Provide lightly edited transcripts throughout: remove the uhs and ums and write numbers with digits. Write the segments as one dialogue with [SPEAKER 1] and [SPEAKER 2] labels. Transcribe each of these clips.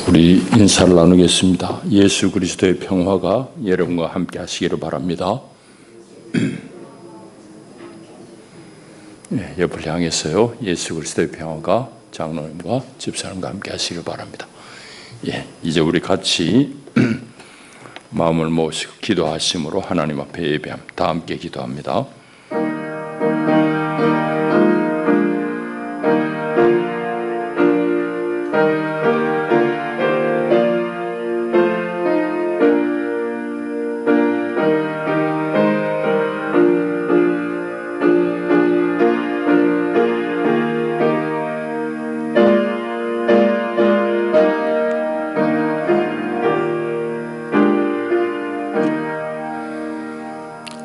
[SPEAKER 1] 우리 인사를 나누겠습니다. 예수 그리스도의 평화가 여러분과 함께 하시기를 바랍니다. 옆을 향해서요. 예수 그리스도의 평화가 장로님과 집사님과 함께 하시기를 바랍니다. 이제 우리 같이 마음을 모시고 기도하심으로 하나님 앞에 예배합니다. 다 함께 기도합니다.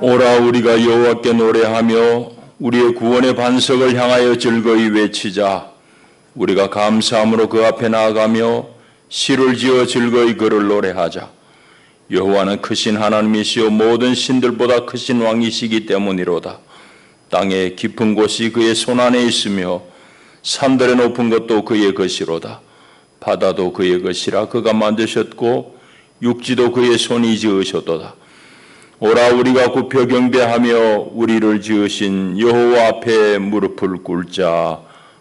[SPEAKER 1] 오라 우리가 여호와께 노래하며 우리의 구원의 반석을 향하여 즐거이 외치자. 우리가 감사함으로 그 앞에 나아가며 시를 지어 즐거이 그를 노래하자. 여호와는 크신 하나님이시요 모든 신들보다 크신 왕이시기 때문이로다. 땅의 깊은 곳이 그의 손안에 있으며 산들의 높은 것도 그의 것이로다. 바다도 그의 것이라 그가 만드셨고 육지도 그의 손이 지으셨도다. 오라 우리가 굽혀 경배하며 우리를 지으신 여호와 앞에 무릎을 꿇자.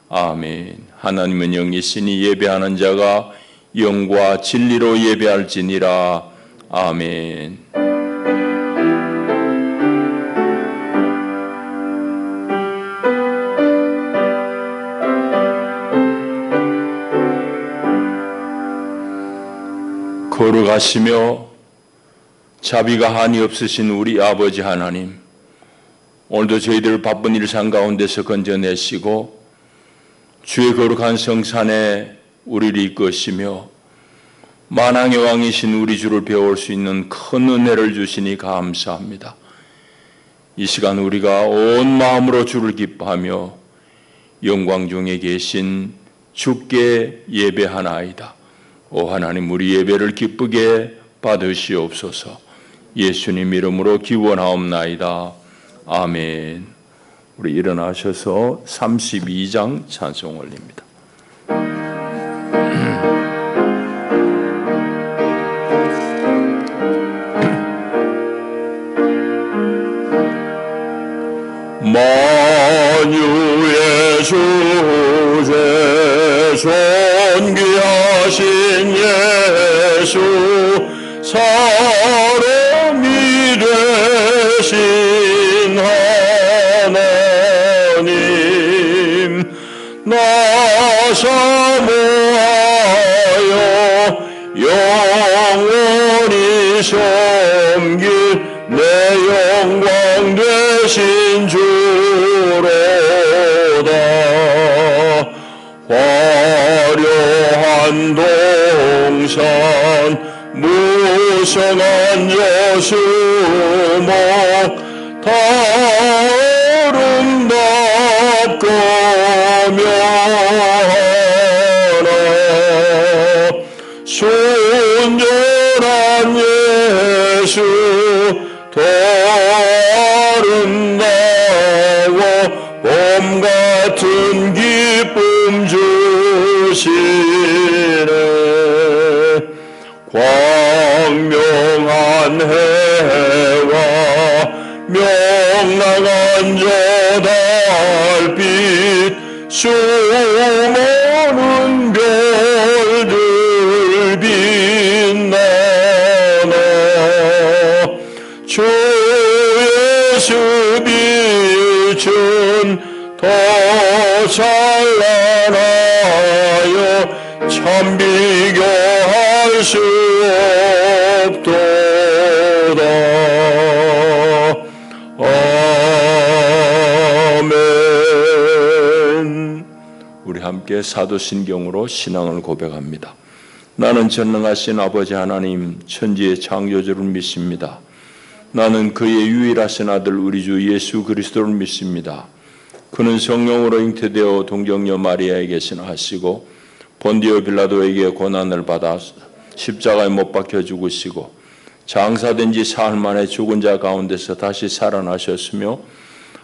[SPEAKER 1] 아멘. 하나님은 영이시니 예배하는 자가 영과 진리로 예배할지니라. 아멘. 걸어가시며 자비가 한이 없으신 우리 아버지 하나님, 오늘도 저희들 바쁜 일상 가운데서 건져내시고 주의 거룩한 성산에 우리를 이끄시며 만왕의 왕이신 우리 주를 배울 수 있는 큰 은혜를 주시니 감사합니다. 이 시간 우리가 온 마음으로 주를 기뻐하며 영광 중에 계신 주께 예배하나이다. 오 하나님, 우리 예배를 기쁘게 받으시옵소서. 예수님 이름으로 기원하옵나이다. 아멘. 우리 일어나셔서 32장 찬송 올립니다. 만유의 주제 존귀하신 예수 사람이 되신 하나님 나 사모하여 영원히 섬길 내 영광 되신 주로다. 화려한 동산 무성한 여수목 다 아름답고 묘하나 순전한 예수 더 아름다워 봄 같은 기쁨 주시네. 광명한 해와 명랑한 저 달빛 수많은 별들 빛나나 주 예수 빛은 더 찬란하여 참 비교할 수 없도다. 아멘. 우리 함께 사도신경으로 신앙을 고백합니다. 나는 전능하신 아버지 하나님 천지의 창조주를 믿습니다. 나는 그의 유일하신 아들 우리 주 예수 그리스도를 믿습니다. 그는 성령으로 잉태되어 동정녀 마리아에게 신하시고 본디오 빌라도에게 고난을 받아 십자가에 못 박혀 죽으시고 장사된 지 사흘 만에 죽은 자 가운데서 다시 살아나셨으며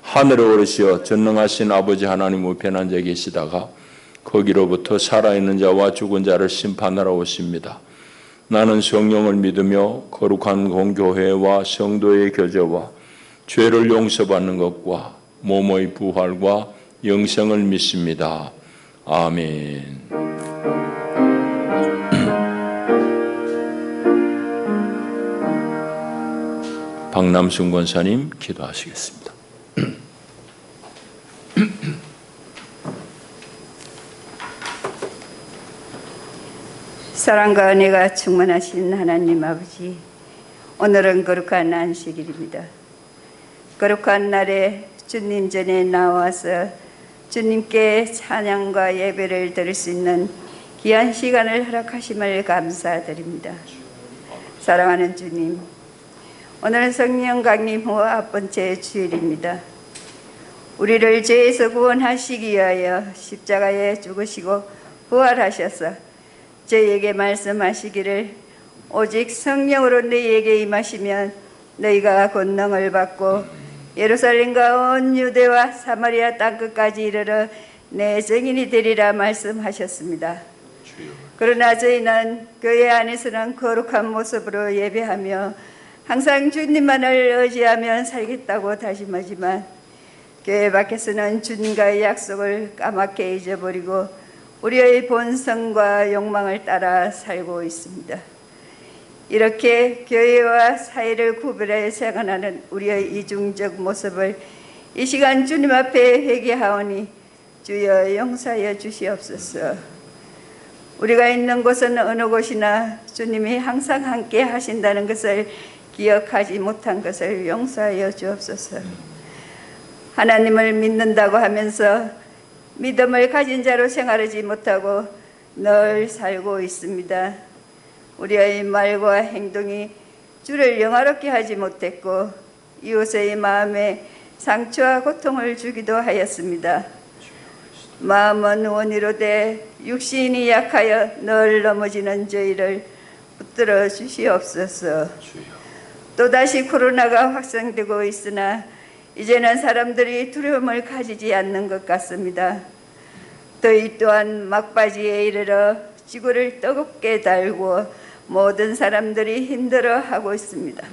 [SPEAKER 1] 하늘에 오르시어 전능하신 아버지 하나님 우편한 자 계시다가 거기로부터 살아있는 자와 죽은 자를 심판하러 오십니다. 나는 성령을 믿으며 거룩한 공교회와 성도의 교제와 죄를 용서받는 것과 몸의 부활과 영생을 믿습니다. 아멘. 박남순 권사님 기도하시겠습니다.
[SPEAKER 2] 사랑과 은혜가 충만하신 하나님 아버지, 오늘은 거룩한 안식일입니다. 거룩한 날에 주님 전에 나와서 주님께 찬양과 예배를 드릴 수 있는 귀한 시간을 허락하심을 감사드립니다. 사랑하는 주님, 오늘은 성령 강림 후 9번째 주일입니다. 우리를 죄에서 구원하시기 위하여 십자가에 죽으시고 부활하셔서 저희에게 말씀하시기를 오직 성령으로 너희에게 임하시면 너희가 권능을 받고 예루살렘과 온 유대와 사마리아 땅끝까지 이르러 내 증인이 되리라 말씀하셨습니다. 그러나 저희는 교회 안에서는 거룩한 모습으로 예배하며 항상 주님만을 의지하며 살겠다고 다짐하지만 교회 밖에서는 주님과의 약속을 까맣게 잊어버리고 우리의 본성과 욕망을 따라 살고 있습니다. 이렇게 교회와 사회를 구별해 생활하는 우리의 이중적 모습을 이 시간 주님 앞에 회개하오니 주여 용서하여 주시옵소서. 우리가 있는 곳은 어느 곳이나 주님이 항상 함께 하신다는 것을 기억하지 못한 것을 용서하여 주옵소서. 하나님을 믿는다고 하면서 믿음을 가진 자로 생활하지 못하고 늘 살고 있습니다. 우리의 말과 행동이 주를 영화롭게 하지 못했고 이웃의 마음에 상처와 고통을 주기도 하였습니다. 마음은 원이로 돼 육신이 약하여 늘 넘어지는 저희를 붙들어 주시옵소서. 또다시 코로나가 확산되고 있으나 이제는 사람들이 두려움을 가지지 않는 것 같습니다. 더위 또한 막바지에 이르러 지구를 뜨겁게 달고 모든 사람들이 힘들어하고 있습니다.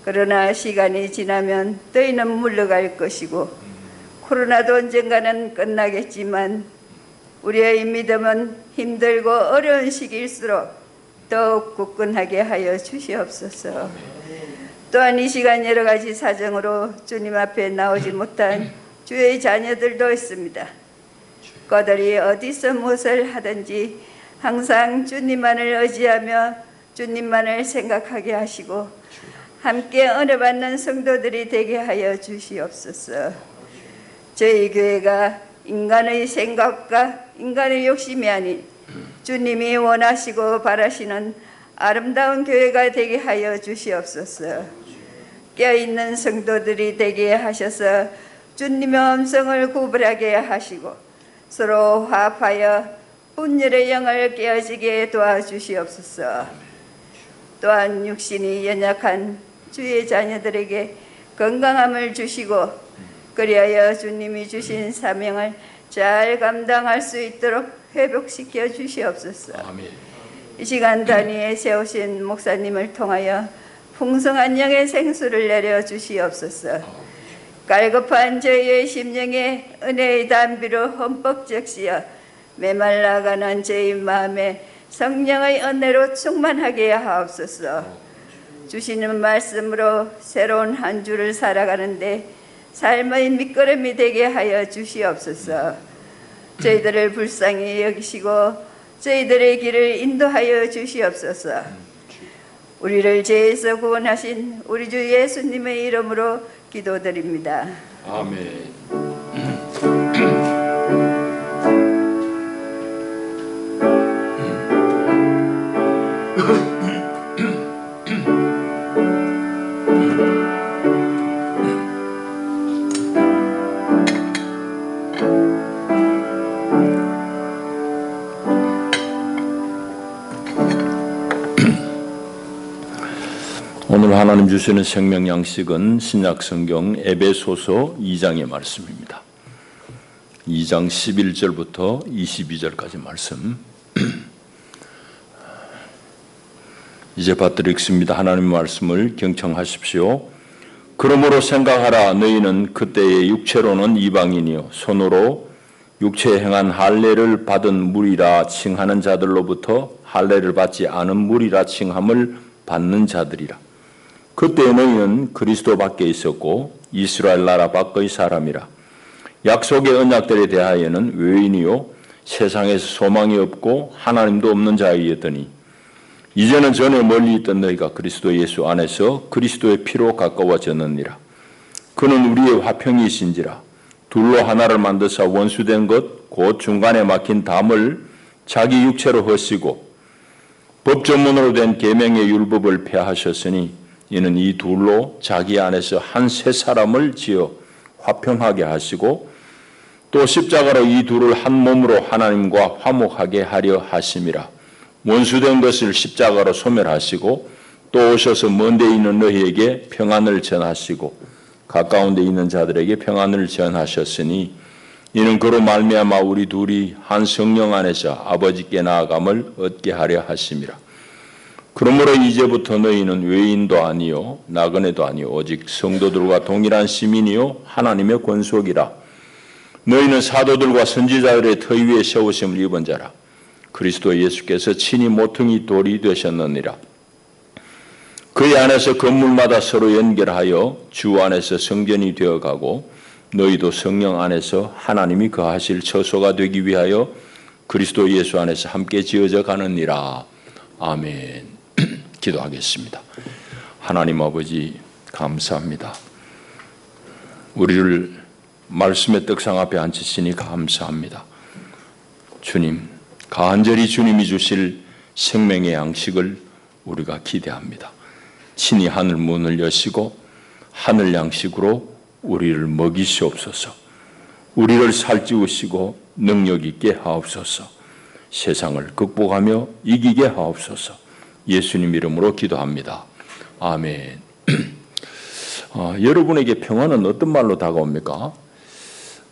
[SPEAKER 2] 그러나 시간이 지나면 더위는 물러갈 것이고 코로나도 언젠가는 끝나겠지만 우리의 믿음은 힘들고 어려운 시기일수록 더욱 굳건하게 하여 주시옵소서. 또한 이 시간 여러 가지 사정으로 주님 앞에 나오지 못한 주의 자녀들도 있습니다. 그들이 어디서 무엇을 하든지 항상 주님만을 의지하며 주님만을 생각하게 하시고 함께 은혜 받는 성도들이 되게 하여 주시옵소서. 저희 교회가 인간의 생각과 인간의 욕심이 아닌 주님이 원하시고 바라시는 아름다운 교회가 되게 하여 주시옵소서. 깨어있는 성도들이 되게 하셔서 주님의 음성을 구별하게 하시고 서로 화합하여 분열의 영을 깨어지게 도와주시옵소서. 또한 육신이 연약한 주의 자녀들에게 건강함을 주시고 그리하여 주님이 주신 사명을 잘 감당할 수 있도록 회복시켜 주시옵소서. 이 시간 단위에 세우신 목사님을 통하여 풍성한 영의 생수를 내려 주시옵소서. 갈급한 저희의 심령에 은혜의 담비로 흠뻑 적시어 메말라가는 저희 마음에 성령의 은혜로 충만하게 하옵소서. 주시는 말씀으로 새로운 한 주를 살아가는데 삶의 밑거름이 되게 하여 주시옵소서. 저희들을 불쌍히 여기시고 저희들의 길을 인도하여 주시옵소서. 우리를 죄에서 구원하신 우리 주 예수님의 이름으로 기도드립니다.
[SPEAKER 1] 아멘. 오늘 하나님 주시는 생명 양식은 신약 성경 에베소서 2장의 말씀입니다. 2장 11절부터 22절까지 말씀 이제 받들어 읽습니다. 하나님의 말씀을 경청하십시오. 그러므로 생각하라. 너희는 그때의 육체로는 이방인이요 손으로 육체에 행한 할례를 받은 무리라 칭하는 자들로부터 할례를 받지 않은 무리라 칭함을 받는 자들이라. 그때 너희는 그리스도 밖에 있었고 이스라엘 나라 밖의 사람이라. 약속의 언약들에 대하여는 외인이요 세상에서 소망이 없고 하나님도 없는 자이었더니 이제는 전에 멀리 있던 너희가 그리스도 예수 안에서 그리스도의 피로 가까워졌느니라. 그는 우리의 화평이신지라. 둘로 하나를 만드사 원수된 것 곧 중간에 막힌 담을 자기 육체로 허시고 법조문으로 된 계명의 율법을 폐하셨으니 이는 이 둘로 자기 안에서 한 새 사람을 지어 화평하게 하시고 또 십자가로 이 둘을 한 몸으로 하나님과 화목하게 하려 하심이라. 원수된 것을 십자가로 소멸하시고 또 오셔서 먼 데 있는 너희에게 평안을 전하시고 가까운 데 있는 자들에게 평안을 전하셨으니 이는 그로 말미암아 우리 둘이 한 성령 안에서 아버지께 나아감을 얻게 하려 하심이라. 그러므로 이제부터 너희는 외인도 아니요 나그네도 아니요 오직 성도들과 동일한 시민이요 하나님의 권속이라. 너희는 사도들과 선지자들의 터 위에 세우심을 입은 자라. 그리스도 예수께서 친히 모퉁이 돌이 되셨느니라. 그의 안에서 건물마다 서로 연결하여 주 안에서 성전이 되어가고 너희도 성령 안에서 하나님이 거하실 처소가 되기 위하여 그리스도 예수 안에서 함께 지어져 가느니라. 아멘. 기도하겠습니다. 하나님 아버지 감사합니다. 우리를 말씀의 떡상 앞에 앉히시니 감사합니다. 주님, 간절히 주님이 주실 생명의 양식을 우리가 기대합니다. 친히 하늘 문을 여시고 하늘 양식으로 우리를 먹이시옵소서. 우리를 살찌우시고 능력 있게 하옵소서. 세상을 극복하며 이기게 하옵소서. 예수님 이름으로 기도합니다. 아멘. 여러분에게 평화는 어떤 말로 다가옵니까?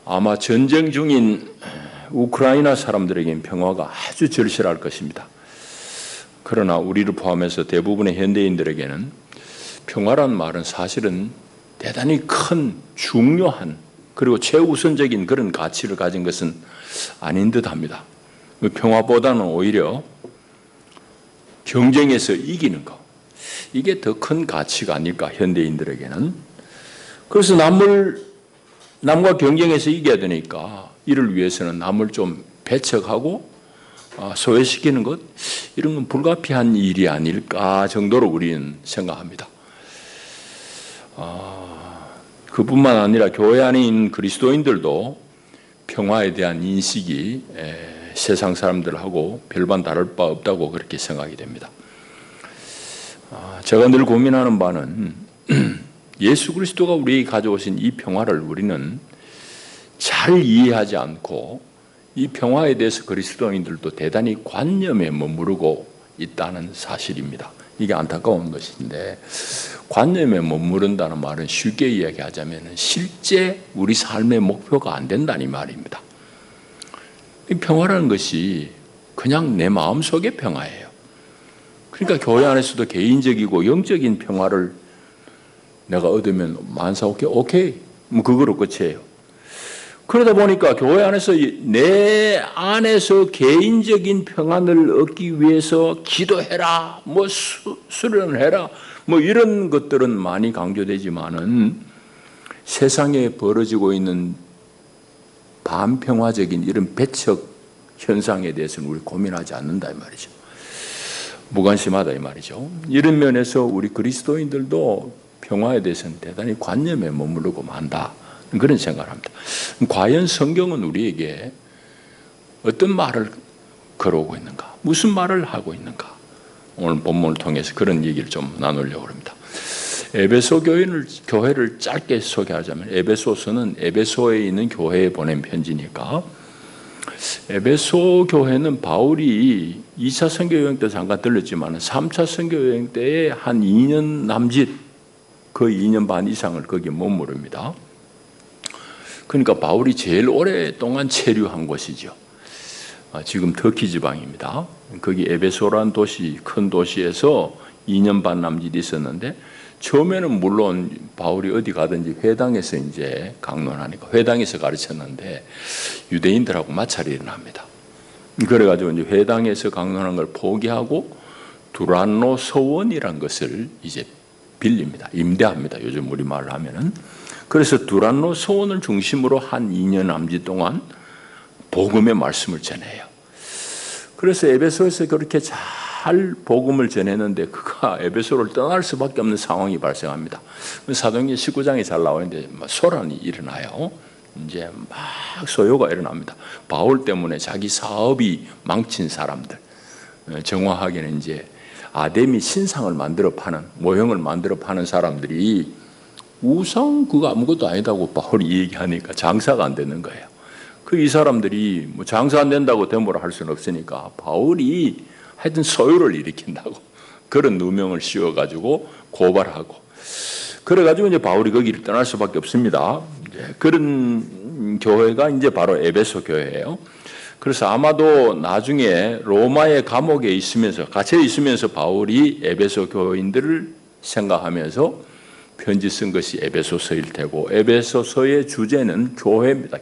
[SPEAKER 1] 아마 전쟁 중인 우크라이나 사람들에게는 평화가 아주 절실할 것입니다. 그러나 우리를 포함해서 대부분의 현대인들에게는 평화란 말은 사실은 대단히 큰 중요한 그리고 최우선적인 그런 가치를 가진 것은 아닌 듯합니다. 평화보다는 오히려 경쟁에서 이기는 것, 이게 더 큰 가치가 아닐까 현대인들에게는. 그래서 남과 경쟁에서 이겨야 되니까 이를 위해서는 남을 좀 배척하고 소외시키는 것, 이런 건 불가피한 일이 아닐까 정도로 우리는 생각합니다. 그뿐만 아니라 교회 안에 있는 그리스도인들도 평화에 대한 인식이 세상 사람들하고 별반 다를 바 없다고 그렇게 생각이 됩니다. 제가 늘 고민하는 바는 예수 그리스도가 우리에게 가져오신 이 평화를 우리는 잘 이해하지 않고 이 평화에 대해서 그리스도인들도 대단히 관념에 머무르고 있다는 사실입니다. 이게 안타까운 것인데, 관념에 머무른다는 말은 쉽게 이야기하자면 실제 우리 삶의 목표가 안 된다는 말입니다. 이 평화라는 것이 그냥 내 마음속의 평화예요. 그러니까 교회 안에서도 개인적이고 영적인 평화를 내가 얻으면 만사 오케이 뭐 그거로 끝이에요. 그러다 보니까 교회 안에서 내 안에서 개인적인 평안을 얻기 위해서 기도해라, 뭐 수련을 해라, 뭐 이런 것들은 많이 강조되지만은 세상에 벌어지고 있는 반평화적인 이런 배척 현상에 대해서는 우리 고민하지 않는다 이 말이죠. 무관심하다 이 말이죠. 이런 면에서 우리 그리스도인들도 평화에 대해서는 대단히 관념에 머무르고 만다, 그런 생각을 합니다. 과연 성경은 우리에게 어떤 말을 걸어오고 있는가? 무슨 말을 하고 있는가? 오늘 본문을 통해서 그런 얘기를 좀 나누려고 합니다. 에베소 교회를 짧게 소개하자면, 에베소서는 에베소에 있는 교회에 보낸 편지니까, 에베소 교회는 바울이 2차 선교여행 때 잠깐 들렸지만 3차 선교여행 때에 한 2년 남짓, 거의 2년 반 이상을 거기에 머무릅니다. 그러니까 바울이 제일 오랫동안 체류한 곳이죠. 지금 터키 지방입니다. 거기 에베소라는 도시, 큰 도시에서 2년 반 남짓 있었는데, 처음에는 물론 바울이 어디 가든지 회당에서 이제 강론하니까 회당에서 가르쳤는데 유대인들하고 마찰이 일어납니다. 그래가지고 이제 회당에서 강론하는 걸 포기하고 두란노 서원이란 것을 이제 빌립니다. 임대합니다. 요즘 우리말로 하면은. 그래서 두란노 서원을 중심으로 한 2년 남짓 동안 복음의 말씀을 전해요. 그래서 에베소에서 그렇게 잘 복음을 전했는데 그가 에베소를 떠날 수밖에 없는 상황이 발생합니다. 사도행전 19장에 잘 나오는데 소란이 일어나요. 이제 막 소요가 일어납니다. 바울 때문에 자기 사업이 망친 사람들, 정확하게는 이제 아데미 신상을 만들어 파는, 모형을 만들어 파는 사람들이 우상 그거 아무것도 아니다고 바울이 얘기하니까 장사가 안 되는 거예요. 이 사람들이 뭐 장사 안 된다고 데모를 할 수는 없으니까 바울이 하여튼 소요를 일으킨다고 그런 누명을 씌워가지고 고발하고, 그래가지고 이제 바울이 거기를 떠날 수밖에 없습니다. 이제 그런 교회가 이제 바로 에베소 교회예요. 그래서 아마도 나중에 로마의 감옥에 있으면서, 갇혀 있으면서 바울이 에베소 교인들을 생각하면서 편지 쓴 것이 에베소서일 테고, 에베소서의 주제는 교회입니다.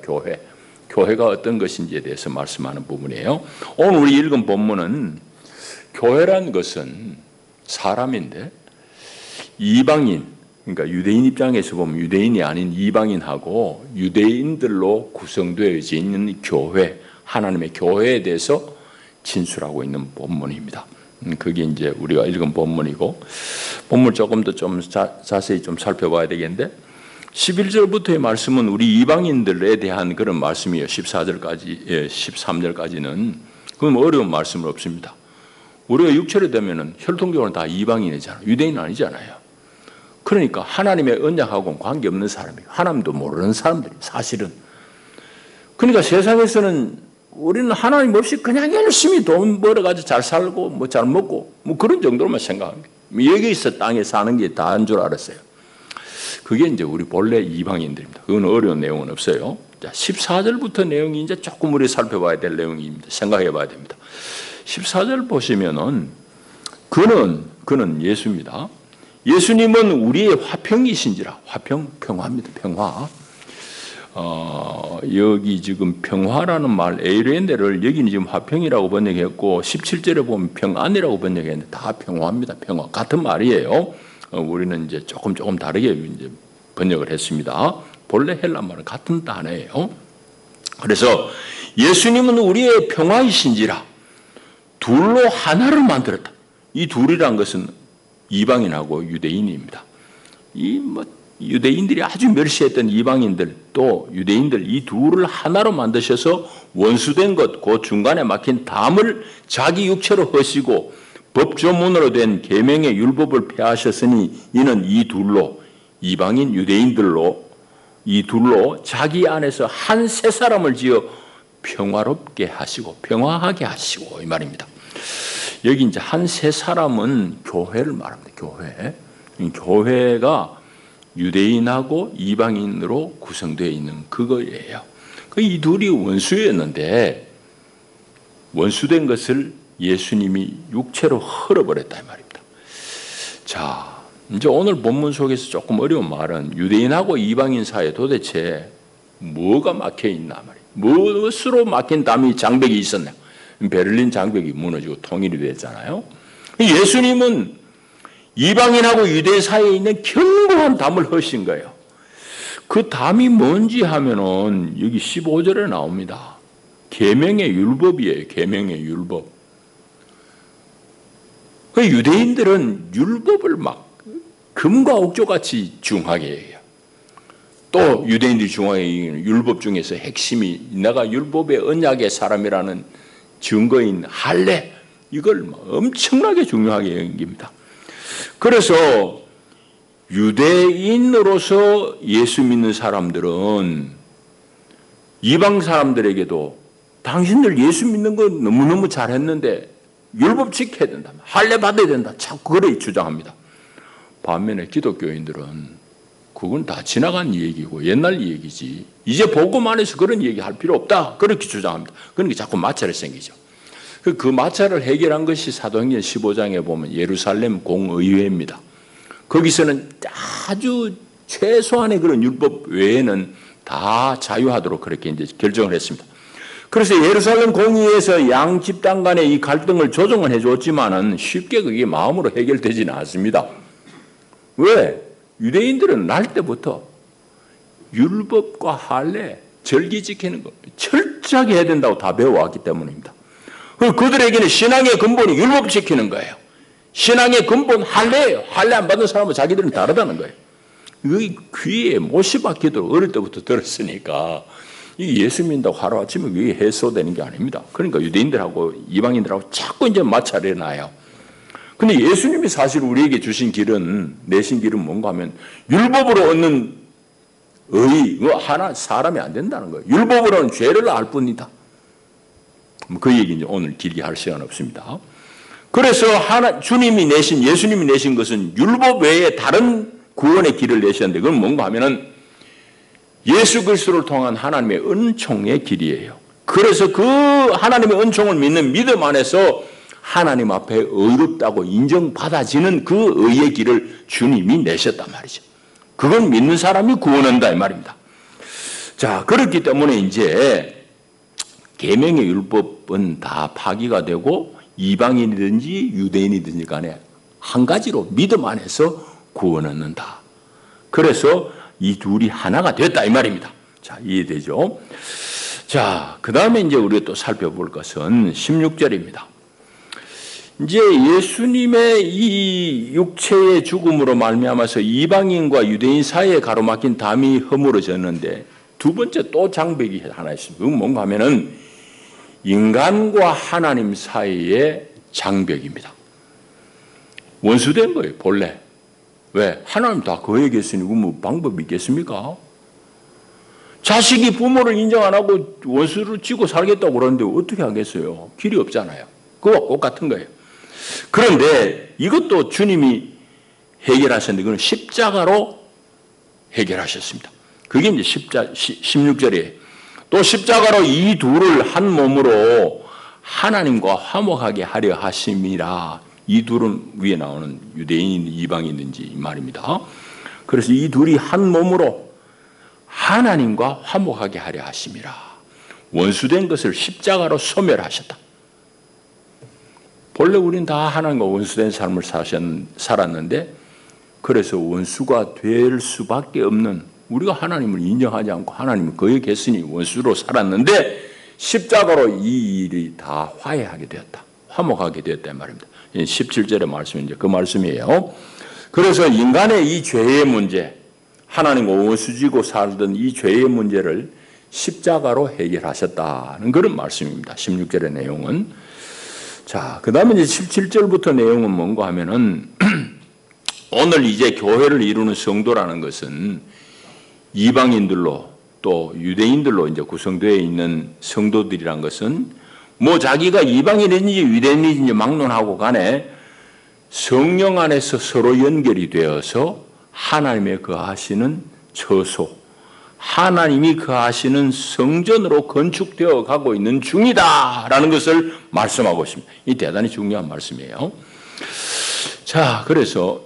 [SPEAKER 1] 교회가 어떤 것인지에 대해서 말씀하는 부분이에요. 오늘 우리 읽은 본문은 교회란 것은 사람인데, 이방인, 그러니까 유대인 입장에서 보면 유대인이 아닌 이방인하고 유대인들로 구성되어져 있는 교회, 하나님의 교회에 대해서 진술하고 있는 본문입니다. 그게 이제 우리가 읽은 본문이고, 본문 조금 더 좀 자세히 좀 살펴봐야 되겠는데, 11절부터의 말씀은 우리 이방인들에 대한 그런 말씀이에요. 14절까지, 13절까지는. 그건 어려운 말씀은 없습니다. 우리가 6절에 되면은 혈통적으로는 다 이방인이잖아요. 유대인 아니잖아요. 그러니까 하나님의 언약하고는 관계없는 사람이에요. 하나님도 모르는 사람들이 사실은. 그러니까 세상에서는 우리는 하나님 없이 그냥 열심히 돈 벌어가지고 잘 살고 뭐 잘 먹고 뭐 그런 정도로만 생각합니다. 여기서 땅에 사는 게 다인 줄 알았어요. 그게 이제 우리 본래 이방인들입니다. 그건 어려운 내용은 없어요. 자, 14절부터 내용이 이제 조금 우리 살펴봐야 될 내용입니다. 생각해 봐야 됩니다. 14절 보시면은 그는 예수입니다. 예수님은 우리의 화평이신지라. 화평, 평화입니다. 평화. 여기 지금 평화라는 말, 에이레네를 여기는 지금 화평이라고 번역했고 17절에 보면 평안이라고 번역했는데 다 평화입니다. 평화. 같은 말이에요. 우리는 이제 조금 다르게 이제 번역을 했습니다. 본래 헬라 말은 같은 단어예요. 그래서 예수님은 우리의 평화이신지라. 둘로 하나를 만들었다. 이 둘이란 것은 이방인하고 유대인입니다. 유대인들이 아주 멸시했던 이방인들 또 유대인들 이 둘을 하나로 만드셔서 원수된 것, 그 중간에 막힌 담을 자기 육체로 허시고 법조문으로 된 계명의 율법을 폐하셨으니 이는 이 둘로 이방인 유대인들로 이 둘로 자기 안에서 한 새 사람을 지어 평화롭게 하시고 평화하게 하시고 이 말입니다. 여기 이제 한 새 사람은 교회를 말합니다. 교회가 유대인하고 이방인으로 구성되어 있는 그거예요. 이 둘이 원수였는데 원수된 것을 예수님이 육체로 흘어버렸다 이 말입니다. 자, 이제 오늘 본문 속에서 조금 어려운 말은 유대인하고 이방인 사이에 도대체 뭐가 막혀 있나 말이에요. 무엇으로 막힌 담이 장벽이 있었냐. 베를린 장벽이 무너지고 통일이 됐잖아요. 예수님은 이방인하고 유대 사이에 있는 견고한 담을 허신 거예요. 그 담이 뭔지 하면은 여기 15절에 나옵니다. 계명의 율법이에요. 계명의 율법. 그 유대인들은 율법을 막 금과 옥조같이 중하게 해요. 또 유대인들이 중하게 여기는 율법 중에서 핵심이 내가 율법의 언약의 사람이라는 증거인 할례, 이걸 엄청나게 중요하게 여깁니다. 그래서 유대인으로서 예수 믿는 사람들은 이방 사람들에게도 당신들 예수 믿는 거 너무너무 잘했는데 율법 지켜야 된다, 할례 받아야 된다, 자꾸 그래 주장합니다. 반면에 기독교인들은 그건 다 지나간 얘기고 옛날 얘기지. 이제 복음 안에서 그런 얘기할 필요 없다. 그렇게 주장합니다. 그러니까 자꾸 마찰이 생기죠. 그 마찰을 해결한 것이 사도행전 15장에 보면 예루살렘 공의회입니다. 거기서는 아주 최소한의 그런 율법 외에는 다 자유하도록 그렇게 이제 결정을 했습니다. 그래서 예루살렘 공의회에서 양 집단 간의 이 갈등을 조정은 해줬지만은 쉽게 그게 마음으로 해결되지는 않습니다. 왜? 유대인들은 날 때부터 율법과 할례, 절기 지키는 거 철저하게 해야 된다고 다 배워왔기 때문입니다. 그들에게는 신앙의 근본이 율법 지키는 거예요. 신앙의 근본 할례예요. 할례 안 받는 사람은 자기들은 다르다는 거예요. 이 귀에 못이 박히도록 어릴 때부터 들었으니까 이 예수 믿는다고 하루아침에 그게 해소되는 게 아닙니다. 그러니까 유대인들하고 이방인들하고 자꾸 이제 마찰이 나요. 근데 예수님이 사실 우리에게 주신 길은, 내신 길은 뭔가 하면 율법으로 얻는 의, 하나 사람이 안 된다는 거예요. 율법으로는 죄를 알 뿐이다. 그 얘기 이제 오늘 길게 할 시간 없습니다. 그래서 예수님이 내신 것은 율법 외에 다른 구원의 길을 내셨는데 그건 뭔가 하면은 예수 그리스도를 통한 하나님의 은총의 길이에요. 그래서 그 하나님의 은총을 믿는 믿음 안에서 하나님 앞에 의롭다고 인정받아지는 그 의의 길을 주님이 내셨단 말이죠. 그건 믿는 사람이 구원한다 이 말입니다. 자, 그렇기 때문에 이제 계명의 율법은 다 파기가 되고 이방인이든지 유대인이든지 간에 한 가지로 믿음 안에서 구원을 얻는다. 그래서 이 둘이 하나가 됐다 이 말입니다. 자, 이해되죠? 자, 그 다음에 이제 우리가 또 살펴볼 것은 16절입니다. 이제 예수님의 이 육체의 죽음으로 말미암아서 이방인과 유대인 사이에 가로막힌 담이 허물어졌는데 두 번째 또 장벽이 하나 있습니다. 그건 뭔가 하면은 인간과 하나님 사이의 장벽입니다. 원수된 거예요, 본래. 왜? 하나님 다 거에 계시니 뭐 방법이 있겠습니까? 자식이 부모를 인정 안 하고 원수를 쥐고 살겠다고 그러는데 어떻게 하겠어요? 길이 없잖아요. 그거와 똑같은 거예요. 그런데 이것도 주님이 해결하셨는데 그건 십자가로 해결하셨습니다. 그게 이제 16절이에요. 또 십자가로 이 둘을 한 몸으로 하나님과 화목하게 하려 하심이라. 이 둘은 위에 나오는 유대인, 이방인인지 말입니다. 그래서 이 둘이 한 몸으로 하나님과 화목하게 하려 하심이라. 원수된 것을 십자가로 소멸하셨다. 본래 우린 다 하나님과 원수된 삶을 살았는데 그래서 원수가 될 수밖에 없는, 우리가 하나님을 인정하지 않고 하나님은 거기 계시니 원수로 살았는데 십자가로 이 일이 다 화해하게 되었다. 화목하게 되었다 말입니다. 17절의 말씀은 이제 그 말씀이에요. 그래서 인간의 이 죄의 문제, 하나님과 원수지고 살던 이 죄의 문제를 십자가로 해결하셨다는 그런 말씀입니다. 16절의 내용은. 자, 그 다음에 이제 17절부터 내용은 뭔가 하면은 오늘 이제 교회를 이루는 성도라는 것은 이방인들로 또 유대인들로 이제 구성되어 있는 성도들이란 것은 뭐 자기가 이방인이든지 유대인이든지 막론하고 간에 성령 안에서 서로 연결이 되어서 하나님의 거하시는 처소, 하나님이 거하시는 성전으로 건축되어 가고 있는 중이다라는 것을 말씀하고 있습니다. 이 대단히 중요한 말씀이에요. 자, 그래서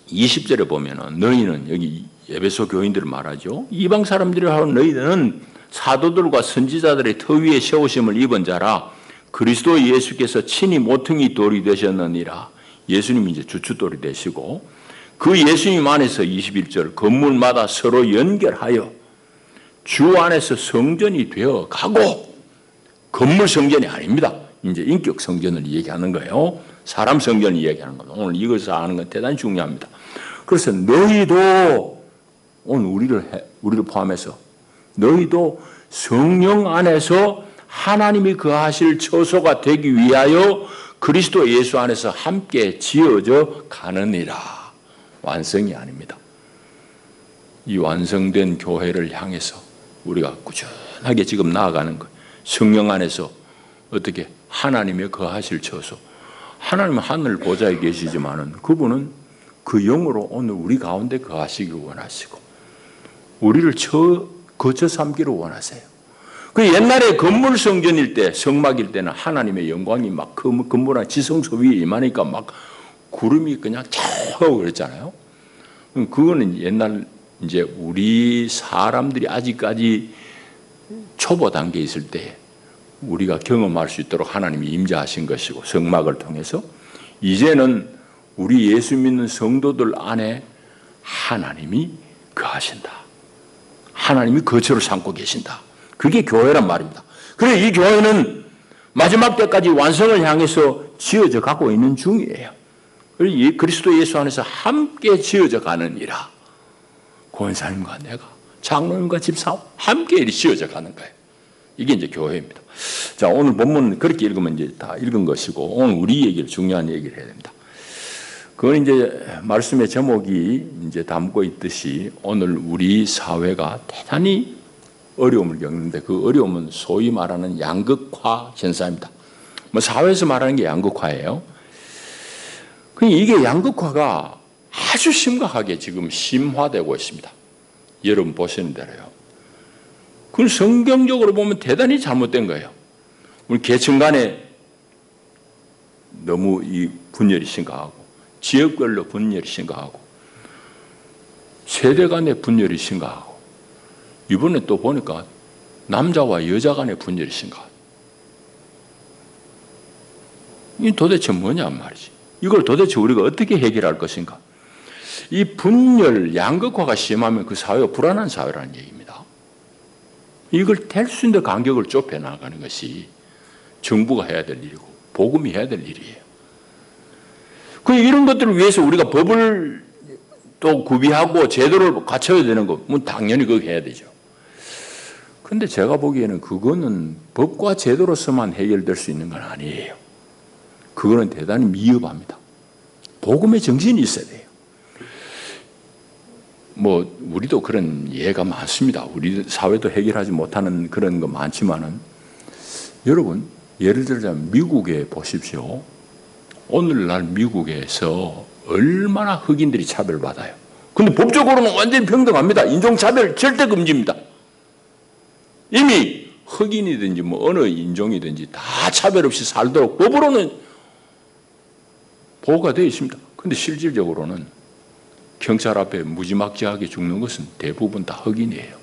[SPEAKER 1] 20절에 보면은 너희는, 여기 에베소 교인들을 말하죠. 이방 사람들이 하고 너희는 사도들과 선지자들의 터 위에 세우심을 입은 자라. 그리스도 예수께서 친히 모퉁이 돌이 되셨느니라. 예수님이 이제 주춧돌이 되시고 그 예수님 안에서 21절 건물마다 서로 연결하여 주 안에서 성전이 되어 가고, 건물 성전이 아닙니다. 이제 인격 성전을 얘기하는 거예요. 사람 성전을 얘기하는 겁니다. 오늘 이것을 아는 건 대단히 중요합니다. 그래서 너희도 오늘 우리를 포함해서 너희도 성령 안에서 하나님이 거하실 처소가 되기 위하여 그리스도 예수 안에서 함께 지어져 가느니라. 완성이 아닙니다. 이 완성된 교회를 향해서 우리가 꾸준하게 지금 나아가는 거예요. 성령 안에서 어떻게 하나님의 거하실 처소. 하나님은 하늘 보좌에 계시지만은 그분은 그 영으로 오늘 우리 가운데 거하시기 원하시고 우리를 거처 삼기를 원하세요. 그 옛날에 건물 성전일 때, 성막일 때는 하나님의 영광이 막 건물한 지성소 위에 임하니까 막 구름이 그냥 쫙 하고 그랬잖아요. 그거는 옛날 이제 우리 사람들이 아직까지 초보 단계에 있을 때 우리가 경험할 수 있도록 하나님이 임재하신 것이고 성막을 통해서 이제는 우리 예수 믿는 성도들 안에 하나님이 거하신다. 하나님이 거처를 삼고 계신다. 그게 교회란 말입니다. 그래서 이 교회는 마지막 때까지 완성을 향해서 지어져 가고 있는 중이에요. 그리스도 예수 안에서 함께 지어져 가느니라. 권사님과 내가, 장로님과 집사람 함께 지어져 가는 거예요. 이게 이제 교회입니다. 자, 오늘 본문 그렇게 읽으면 이제 다 읽은 것이고, 오늘 우리 얘기를, 중요한 얘기를 해야 됩니다. 그건 이제 말씀의 제목이 이제 담고 있듯이 오늘 우리 사회가 대단히 어려움을 겪는데 그 어려움은 소위 말하는 양극화 현상입니다. 뭐 사회에서 말하는 게 양극화예요. 이게 양극화가 아주 심각하게 지금 심화되고 있습니다. 여러분 보시는 대로요. 그건 성경적으로 보면 대단히 잘못된 거예요. 우리 계층 간에 너무 이 분열이 심각하고 지역별로 분열이 심각하고 세대 간의 분열이 심각하고 이번에 또 보니까 남자와 여자 간의 분열이 심각하고 이 도대체 뭐냐 말이지. 이걸 도대체 우리가 어떻게 해결할 것인가. 이 분열, 양극화가 심하면 그 사회가 불안한 사회라는 얘기입니다. 이걸 될 수 있는 간격을 좁혀 나가는 것이 정부가 해야 될 일이고 복음이 해야 될 일이에요. 이런 것들을 위해서 우리가 법을 또 구비하고 제도를 갖춰야 되는 거, 뭐 당연히 그거 해야 되죠. 그런데 제가 보기에는 그거는 법과 제도로서만 해결될 수 있는 건 아니에요. 그거는 대단히 미흡합니다. 복음의 정신이 있어야 돼요. 뭐 우리도 그런 예가 많습니다. 우리 사회도 해결하지 못하는 그런 거 많지만은 여러분 예를 들자면 미국에 보십시오. 오늘날 미국에서 얼마나 흑인들이 차별받아요. 근데 법적으로는 완전히 평등합니다. 인종차별 절대 금지입니다. 이미 흑인이든지 뭐 어느 인종이든지 다 차별 없이 살도록 법으로는 보호가 되어 있습니다. 근데 실질적으로는 경찰 앞에 무지막지하게 죽는 것은 대부분 다 흑인이에요.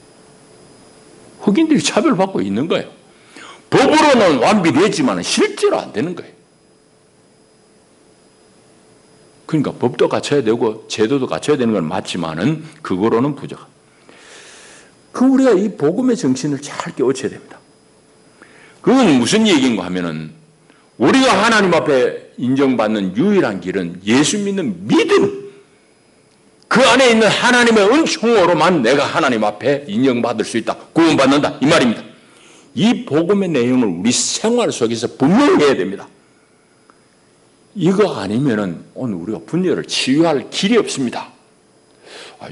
[SPEAKER 1] 흑인들이 차별받고 있는 거예요. 법으로는 완비됐지만 실제로 안 되는 거예요. 그러니까 법도 갖춰야 되고 제도도 갖춰야 되는 건 맞지만은 그거로는 부족합니다. 우리가 이 복음의 정신을 잘 깨우쳐야 됩니다. 그건 무슨 얘기인가 하면은 우리가 하나님 앞에 인정받는 유일한 길은 예수 믿는 믿음. 그 안에 있는 하나님의 은총으로만 내가 하나님 앞에 인정받을 수 있다. 구원받는다. 이 말입니다. 이 복음의 내용을 우리 생활 속에서 분명히 해야 됩니다. 이거 아니면은 오늘 우리가 분열을 치유할 길이 없습니다.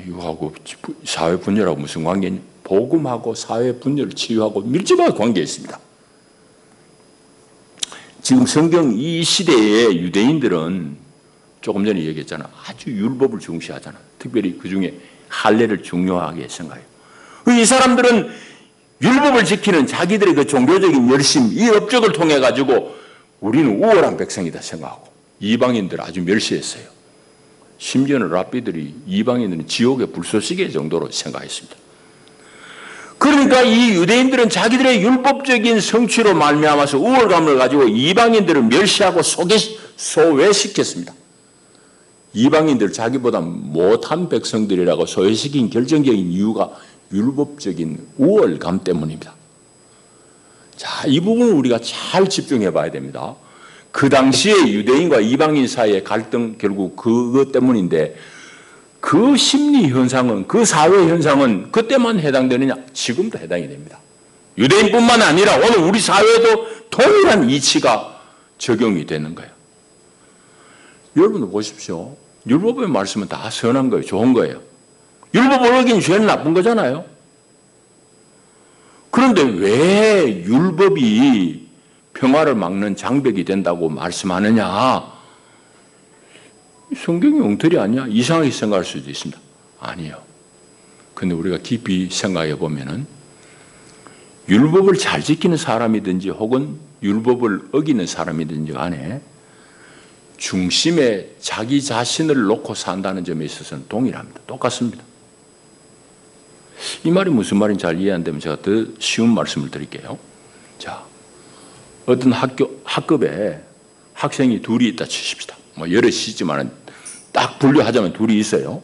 [SPEAKER 1] 이거하고 사회 분열하고 무슨 관계냐? 복음하고 사회 분열을 치유하고 밀접하게 관계가 있습니다. 지금 성경 이 시대의 유대인들은 조금 전에 얘기했잖아. 아주 율법을 중시하잖아. 특별히 그 중에 할례를 중요하게 생각해요. 이 사람들은 율법을 지키는 자기들의 그 종교적인 열심, 이 업적을 통해 가지고 우리는 우월한 백성이다 생각하고 이방인들 아주 멸시했어요. 심지어는 랍비들이 이방인들은 지옥의 불쏘시개 정도로 생각했습니다. 그러니까 이 유대인들은 자기들의 율법적인 성취로 말미암아서 우월감을 가지고 이방인들을 멸시하고 소외시켰습니다. 이방인들 자기보다 못한 백성들이라고 소외시킨 결정적인 이유가 율법적인 우월감 때문입니다. 자, 이 부분을 우리가 잘 집중해 봐야 됩니다. 그 당시에 유대인과 이방인 사이의 갈등 결국 그것 때문인데 그 심리 현상은 그 사회 현상은 그때만 해당되느냐? 지금도 해당이 됩니다. 유대인뿐만 아니라 오늘 우리 사회에도 동일한 이치가 적용이 되는 거예요. 여러분도 보십시오. 율법의 말씀은 다 선한 거예요. 좋은 거예요. 율법을 어긴 죄는 나쁜 거잖아요. 그런데 왜 율법이 평화를 막는 장벽이 된다고 말씀하느냐? 성경이 엉터리 아니야? 이상하게 생각할 수도 있습니다. 아니에요. 근데 우리가 깊이 생각해 보면은 율법을 잘 지키는 사람이든지 혹은 율법을 어기는 사람이든지 간에 중심에 자기 자신을 놓고 산다는 점에 있어서는 동일합니다. 똑같습니다. 이 말이 무슨 말인지 잘 이해 안 되면 제가 더 쉬운 말씀을 드릴게요. 자, 어떤 학급에 학생이 둘이 있다 치십시다. 뭐 여럿이지만 딱 분류하자면 둘이 있어요.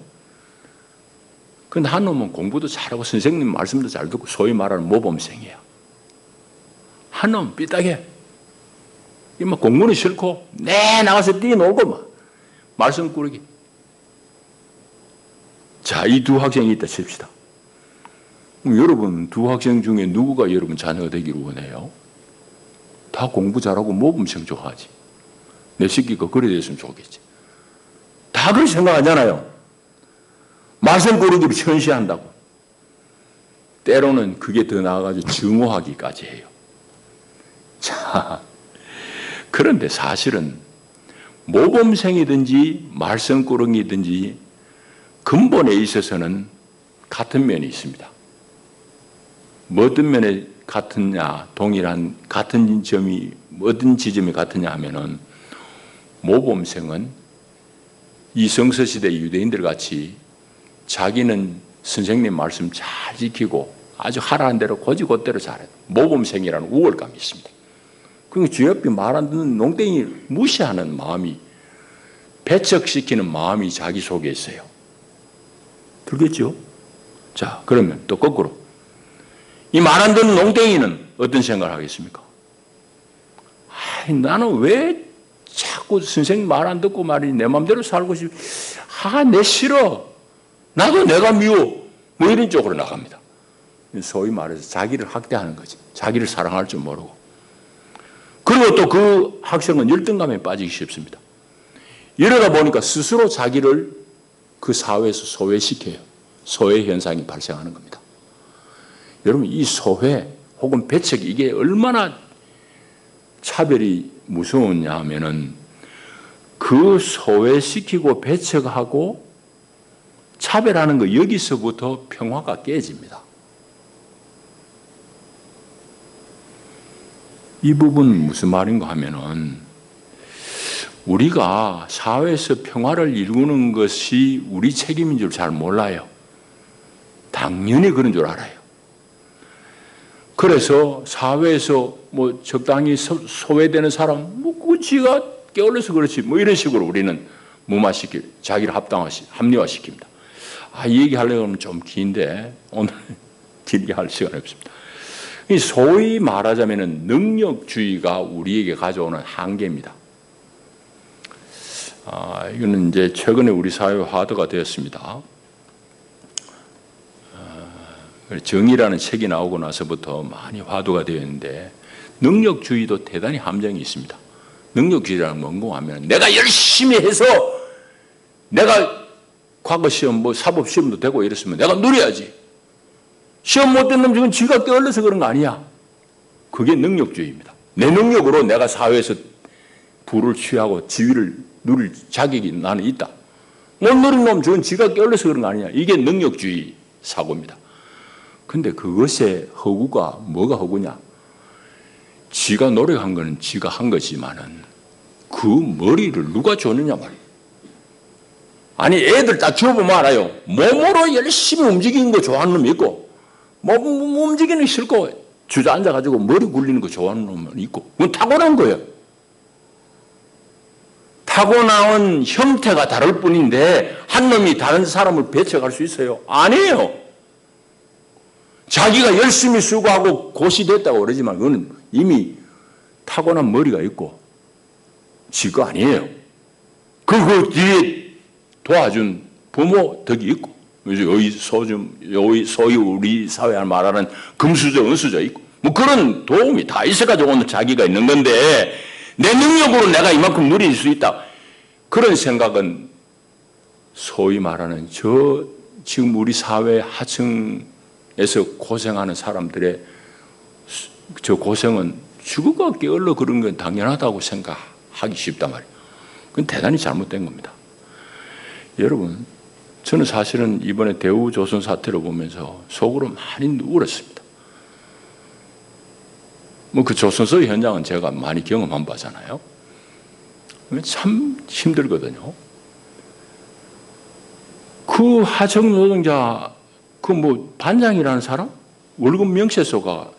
[SPEAKER 1] 근데 한 놈은 공부도 잘하고 선생님 말씀도 잘 듣고 소위 말하는 모범생이에요. 한 놈은 삐딱해. 뭐 공부는 싫고 나가서 뛰어놀고 막 말씀 꾸르기. 자, 이 두 학생이 있다 칩시다. 그럼 여러분 두 학생 중에 누구가 여러분 자녀가 되기를 원해요? 다 공부 잘하고 모범생 좋아하지. 내 새끼가 그래 됐으면 좋겠지. 다 그렇게 생각하잖아요. 말씀 고르기를 천시한다고. 때로는 그게 더 나아가지고 증오하기까지 해요. 자, 그런데 사실은 모범생이든지 말썽꾸러기든지 근본에 있어서는 같은 면이 있습니다. 뭐 어떤 면에 같으냐, 동일한 같은 점이 어떤 지점이 같으냐 하면은 모범생은 이성서 시대 유대인들 같이 자기는 선생님 말씀 잘 지키고 아주 하라는 대로 고지고대로 잘해요. 모범생이라는 우월감이 있습니다. 그리고 주 옆에 말 안 듣는 농땡이 무시하는 마음이, 배척시키는 마음이 자기 속에 있어요. 들겠죠? 자, 그러면 또 거꾸로 이 말 안 듣는 농땡이는 어떤 생각을 하겠습니까? 나는 왜 자꾸 선생님 말 안 듣고 말이지 내 마음대로 살고 싶어. 내 싫어. 나도 내가 미워. 뭐 이런 쪽으로 나갑니다. 소위 말해서 자기를 학대하는 거지. 자기를 사랑할 줄 모르고. 그리고 또 그 학생은 열등감에 빠지기 쉽습니다. 이러다 보니까 스스로 자기를 그 사회에서 소외시켜요. 소외 현상이 발생하는 겁니다. 여러분, 이 소외 혹은 배척, 이게 얼마나 차별이 무서웠냐 하면은 그 소외시키고 배척하고 차별하는 거, 여기서부터 평화가 깨집니다. 이 부분은 무슨 말인가 하면은 우리가 사회에서 평화를 이루는 것이 우리 책임인 줄 잘 몰라요. 당연히 그런 줄 알아요. 그래서 사회에서 뭐 적당히 소외되는 사람, 뭐 그거 지가 게을러서 그렇지, 뭐 이런 식으로 우리는 자기를 합리화시킵니다. 이 얘기 하려고 하면 좀 긴데 오늘 길게 할 시간이 없습니다. 소위 말하자면 능력주의가 우리에게 가져오는 한계입니다. 이거는 이제 최근에 우리 사회 화두가 되었습니다. 정의라는 책이 나오고 나서부터 많이 화두가 되었는데, 능력주의도 대단히 함정이 있습니다. 능력주의라는 뭔가 하면 내가 열심히 해서 내가 과거 시험, 뭐 사법 시험도 되고 이랬으면 내가 누려야지. 시험 못 듣는 놈은 지가 게을러서 그런 거 아니야. 그게 능력주의입니다. 내 능력으로 내가 사회에서 부를 취하고 지위를 누릴 자격이 나는 있다. 못 누린 놈 저건 지가 게을러서 그런 거 아니냐. 이게 능력주의 사고입니다. 근데 그것의 허구가 뭐가 허구냐? 지가 노력한 거는 지가 한 거지만은 그 머리를 누가 줬느냐 말이에요. 아니, 애들 다 줘보면 알아요. 몸으로 열심히 움직이는 거 좋아하는 놈이 있고, 몸 움직이는 거 싫고 주저앉아가지고 머리 굴리는 거 좋아하는 놈은 있고, 그건 타고난 거예요. 타고난 형태가 다를 뿐인데 한 놈이 다른 사람을 배척할 수 있어요? 아니에요. 자기가 열심히 수고하고 고시 됐다고 그러지만 그건 이미 타고난 머리가 있고 지가 아니에요. 그 뒤에 도와준 부모 덕이 있고, 소위 우리 사회에 말하는 금수저, 은수저 있고, 뭐 그런 도움이 다 있어가지고 오늘 자기가 있는 건데, 내 능력으로 내가 이만큼 누릴 수 있다. 그런 생각은 소위 말하는 지금 우리 사회 하층에서 고생하는 사람들의 저 고생은 죽어가 게을러 그런 건 당연하다고 생각하기 쉽단 말이에요. 그건 대단히 잘못된 겁니다. 여러분, 저는 사실은 이번에 대우조선 사태를 보면서 속으로 많이 울었습니다. 뭐 그 조선소 현장은 제가 많이 경험한 바잖아요. 참 힘들거든요. 그 하청 노동자, 그 뭐 반장이라는 사람 월급 명세서가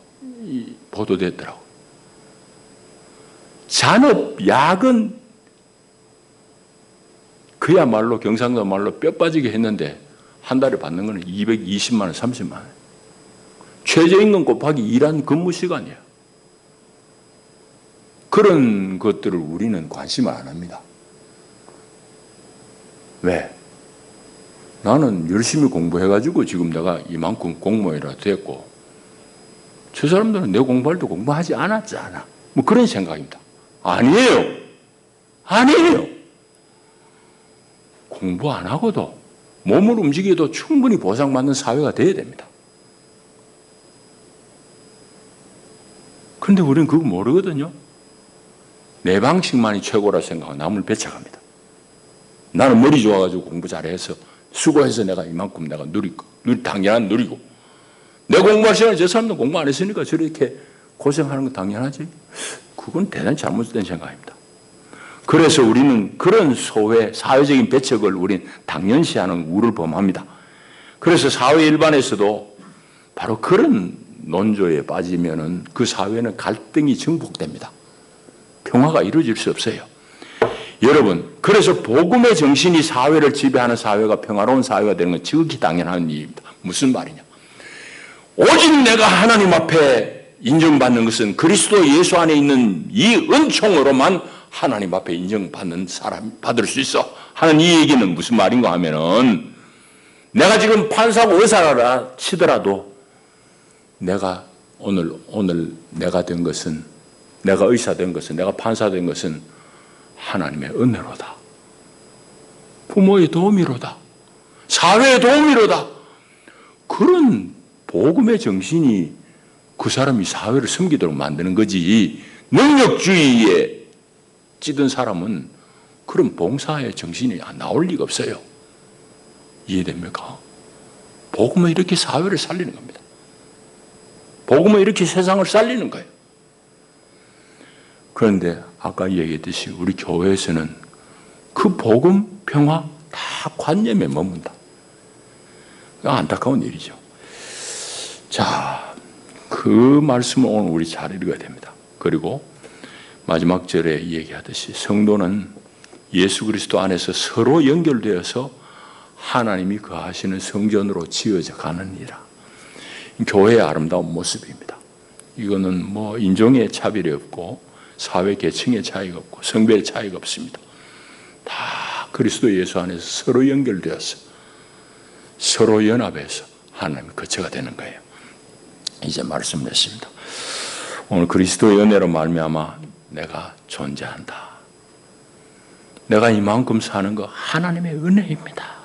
[SPEAKER 1] 보도됐더라고. 잔업, 야근, 그야말로 경상도 말로 뼈 빠지게 했는데 한 달에 받는 거는 220만 원, 30만 원. 최저임금 곱하기 일한 근무 시간이에요. 그런 것들을 우리는 관심을 안 합니다. 왜? 나는 열심히 공부해가지고 지금 내가 이만큼 공무원이라 됐고, 저 사람들은 내 공부할 때 공부하지 않았잖아. 뭐 그런 생각입니다. 아니에요. 아니에요. 공부 안 하고도 몸을 움직여도 충분히 보상받는 사회가 돼야 됩니다. 그런데 우리는 그거 모르거든요. 내 방식만이 최고라 생각하고 남을 배척합니다. 나는 머리 좋아가지고 공부 잘해서 수고해서 내가 이만큼 내가 당연한 누리고, 내 공부할 시간에 저 사람도 공부 안 했으니까 저렇게 고생하는 건 당연하지. 그건 대단히 잘못된 생각입니다. 그래서 우리는 그런 사회적인 배척을 우린 당연시하는 우를 범합니다. 그래서 사회 일반에서도 바로 그런 논조에 빠지면은 그 사회는 갈등이 증폭됩니다. 평화가 이루어질 수 없어요. 여러분, 그래서 복음의 정신이 사회를 지배하는 사회가 평화로운 사회가 되는 건 지극히 당연한 일입니다. 무슨 말이냐? 오직 내가 하나님 앞에 인정받는 것은 그리스도 예수 안에 있는 이 은총으로만 하나님 앞에 인정받는 사람이 받을 수 있어 하는 이 얘기는 무슨 말인가 하면은, 내가 지금 판사고 의사라 치더라도 내가 오늘 내가 된 것은, 내가 의사 된 것은, 내가 판사 된 것은 하나님의 은혜로다. 부모의 도움이로다. 사회의 도움이로다. 그런 복음의 정신이 그 사람이 사회를 섬기도록 만드는 거지, 능력주의에 찌든 사람은 그런 봉사의 정신이 나올 리가 없어요. 이해됩니까? 복음은 이렇게 사회를 살리는 겁니다. 복음은 이렇게 세상을 살리는 거예요. 그런데 아까 얘기했듯이 우리 교회에서는 그 복음, 평화 다 관념에 머문다. 안타까운 일이죠. 자, 그 말씀을 오늘 우리 잘 읽어야 됩니다. 그리고 마지막 절에 얘기하듯이 성도는 예수 그리스도 안에서 서로 연결되어서 하나님이 거하시는 성전으로 지어져 가느니라. 교회의 아름다운 모습입니다. 이거는 뭐 인종의 차별이 없고 사회 계층의 차이가 없고 성별의 차이가 없습니다. 다 그리스도 예수 안에서 서로 연결되어서 서로 연합해서 하나님의 거처가 되는 거예요. 이제 말씀드렸습니다. 오늘 그리스도의 은혜로 말미암아 내가 존재한다. 내가 이만큼 사는 거 하나님의 은혜입니다.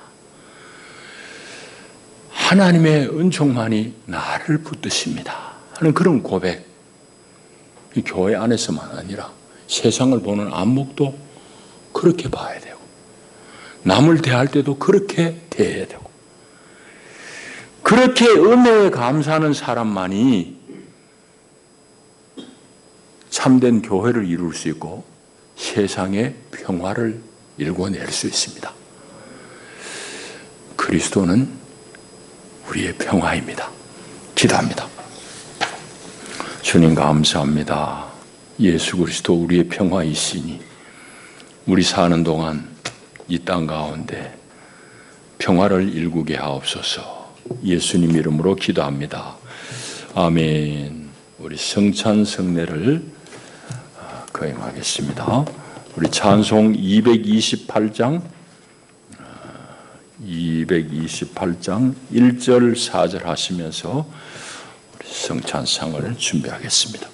[SPEAKER 1] 하나님의 은총만이 나를 붙드십니다 하는 그런 고백, 이 교회 안에서만 아니라 세상을 보는 안목도 그렇게 봐야 되고, 남을 대할 때도 그렇게 대해야 되고, 그렇게 은혜에 감사하는 사람만이 참된 교회를 이룰 수 있고 세상의 평화를 일궈낼 수 있습니다. 그리스도는 우리의 평화입니다. 기도합니다. 주님 감사합니다. 예수 그리스도 우리의 평화이시니 우리 사는 동안 이 땅 가운데 평화를 일구게 하옵소서. 예수님 이름으로 기도합니다. 아멘. 우리 성찬 성례를 거행하겠습니다. 우리 찬송 228장 1절 4절 하시면서 우리 성찬상을 준비하겠습니다.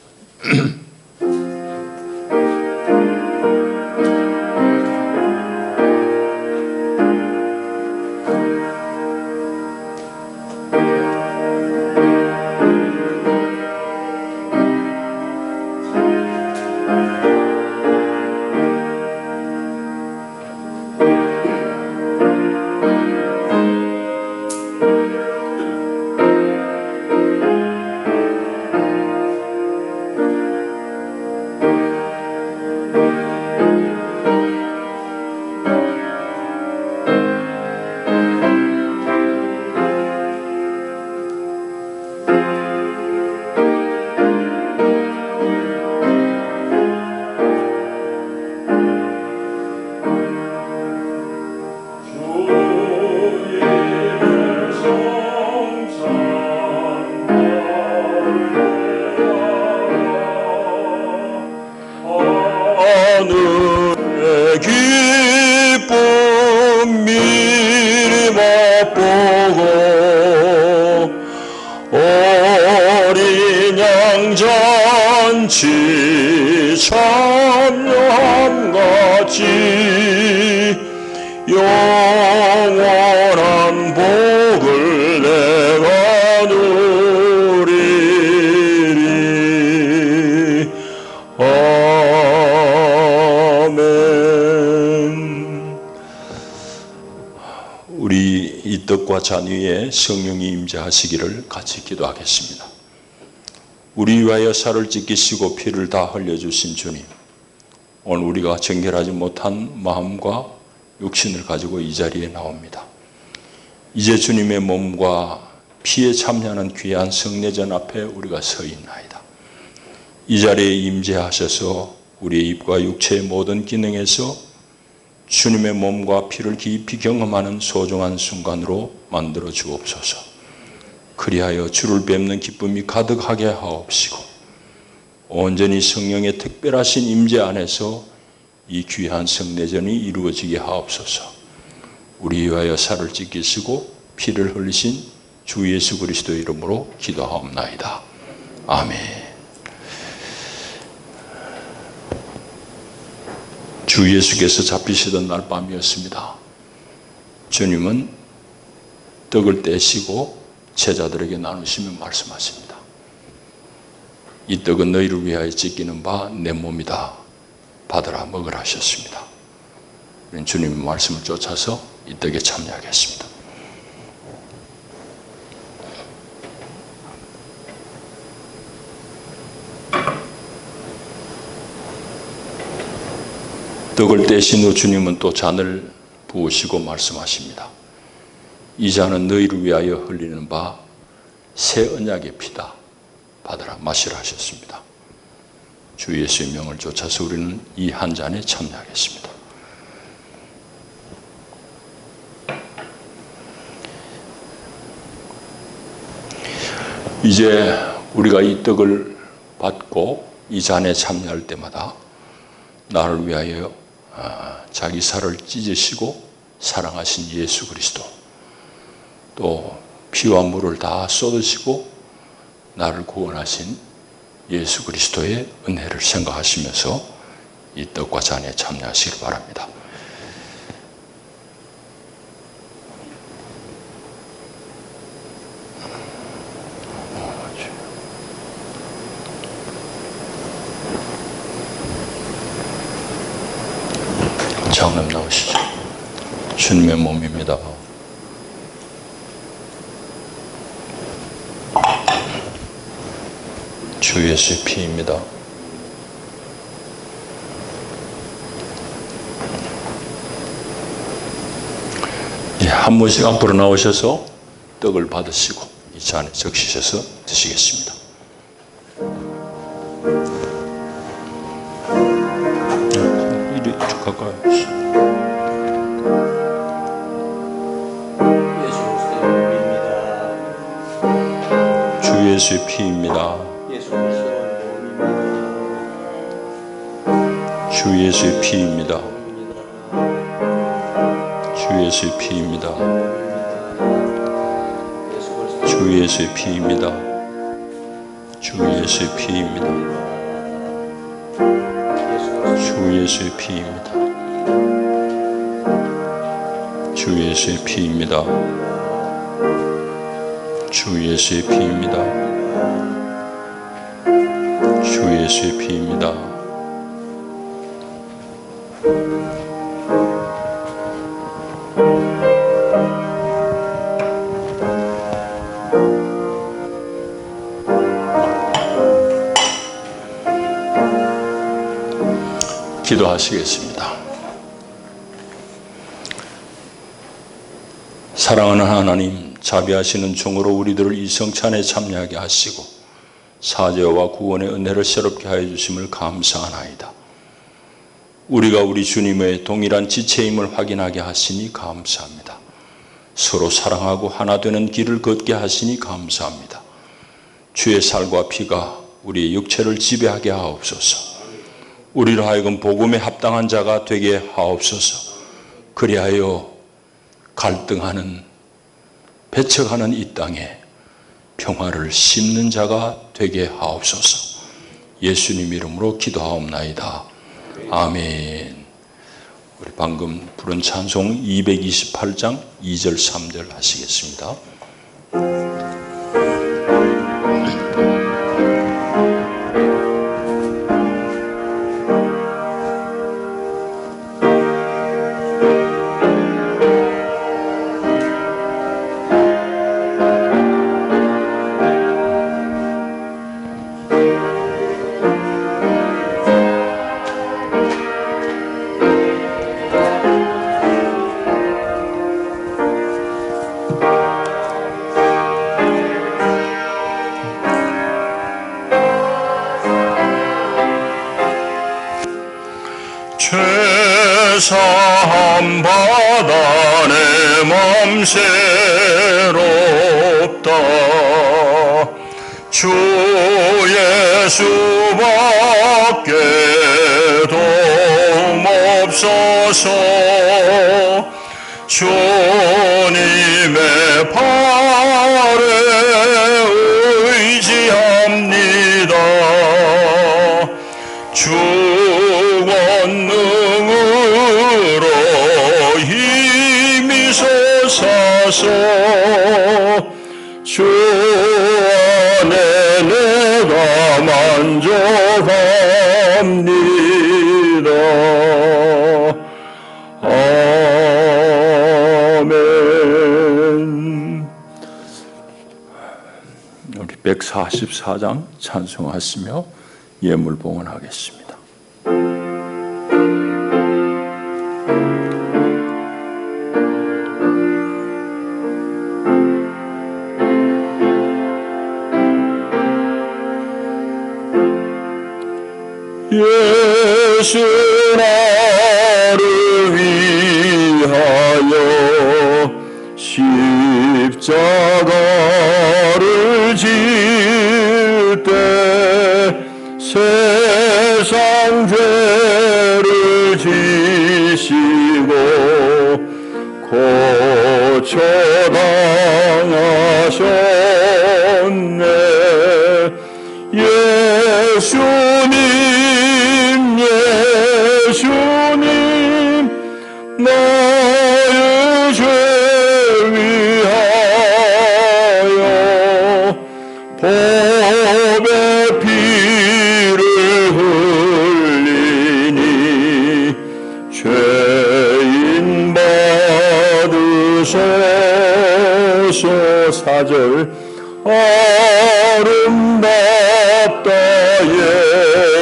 [SPEAKER 1] 하늘의 기쁨 미리 맛보고 어린 양 잔치 참여함같이 영원한 복을 내가 누리리. 아멘. 우리 이 떡과 잔 위에 성령이 임재하시기를 같이 기도하겠습니다. 우리 위하여 살을 찢기시고 피를 다 흘려주신 주님, 오늘 우리가 정결하지 못한 마음과 육신을 가지고 이 자리에 나옵니다. 이제 주님의 몸과 피에 참여하는 귀한 성례전 앞에 우리가 서 있나이다. 이 자리에 임재하셔서 우리의 입과 육체의 모든 기능에서 주님의 몸과 피를 깊이 경험하는 소중한 순간으로 만들어 주옵소서. 그리하여 주를 뵙는 기쁨이 가득하게 하옵시고 온전히 성령의 특별하신 임재 안에서 이 귀한 성례전이 이루어지게 하옵소서. 우리 위하여 살을 찢기시고 피를 흘리신 주 예수 그리스도의 이름으로 기도하옵나이다. 아멘. 주 예수께서 잡히시던 날 밤이었습니다. 주님은 떡을 떼시고 제자들에게 나누시며 말씀하십니다. 이 떡은 너희를 위하여 찢기는 바 내 몸이다. 받으라 먹으라 하셨습니다. 우리는 주님의 말씀을 쫓아서 이 떡에 참여하겠습니다. 떡을 떼신 후 주님은 또 잔을 부으시고 말씀하십니다. 이 잔은 너희를 위하여 흘리는 바 새 언약의 피다. 받으라 마시라 하셨습니다. 주 예수의 명을 쫓아서 우리는 이 한 잔에 참여하겠습니다. 이제 우리가 이 떡을 받고 이 잔에 참여할 때마다 나를 위하여 자기 살을 찢으시고 사랑하신 예수 그리스도, 또 피와 물을 다 쏟으시고 나를 구원하신 예수 그리스도의 은혜를 생각하시면서 이 떡과 잔에 참여하시길 바랍니다. 장님 나오시죠. 주님의 몸입니다. 주 예수의 피입니다. 한 분씩 앞으로 나오셔서 떡을 받으시고 이 잔에 적시셔서 드시겠습니다. 이리 쭉 가까이. 주 예수의 피입니다. 주 예수의 피입니다. 주 예수의 피입니다. 주 예수의 피입니다. 주 예수의 피입니다. 주 예수의 피입니다. 주 예수의 피입니다. 주 예수의 피입니다. 주 예수의 피입니다. 기도하시겠습니다. 사랑하는 하나님, 자비하시는 종으로 우리들을 이 성찬에 참여하게 하시고 사죄와 구원의 은혜를 새롭게 하여 주심을 감사하나이다. 우리가 우리 주님의 동일한 지체임을 확인하게 하시니 감사합니다. 서로 사랑하고 하나 되는 길을 걷게 하시니 감사합니다. 주의 살과 피가 우리의 육체를 지배하게 하옵소서. 우리로 하여금 복음에 합당한 자가 되게 하옵소서. 그리하여 갈등하는, 배척하는 이 땅에 평화를 심는 자가 되게 하옵소서. 예수님 이름으로 기도하옵나이다. 아멘. 우리 방금 부른 찬송 228장 2절 3절 하시겠습니다.
[SPEAKER 3] 최사함 받아 내 맘 새롭다. 주 예수밖에 도움 없어서 주님의 팔에 의지합니다. 주 권능으로 힘이 솟아서 주 안에 내가 만족합니다. 아멘.
[SPEAKER 1] 우리 144장 찬송하시며 예물 봉헌하겠습니다.
[SPEAKER 3] 예수 나를 위하여 십자가를 질 때 세상 죄를 지시고 고쳐 당하셨네. 예수님 나의 죄 위하여 법의 피를 흘리니 죄인 받으소서. 4절 아름답다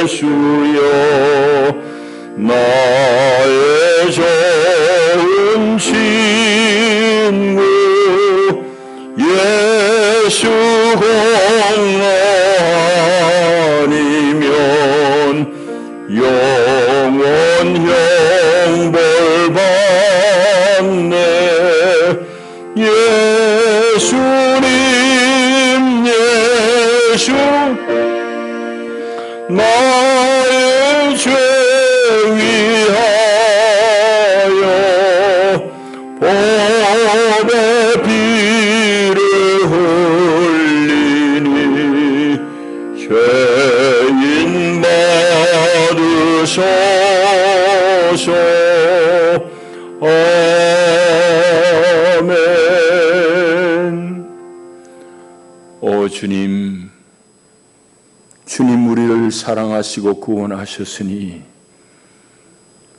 [SPEAKER 3] 예수여 나의 좋은 친구. 예수 공안이면 영원 형벌 받네. 예수 나의 죄 위하여 법의 피를 흘리니 죄인 받으소서. 아멘.
[SPEAKER 1] 오 주님, 주님 우리를 사랑하시고 구원하셨으니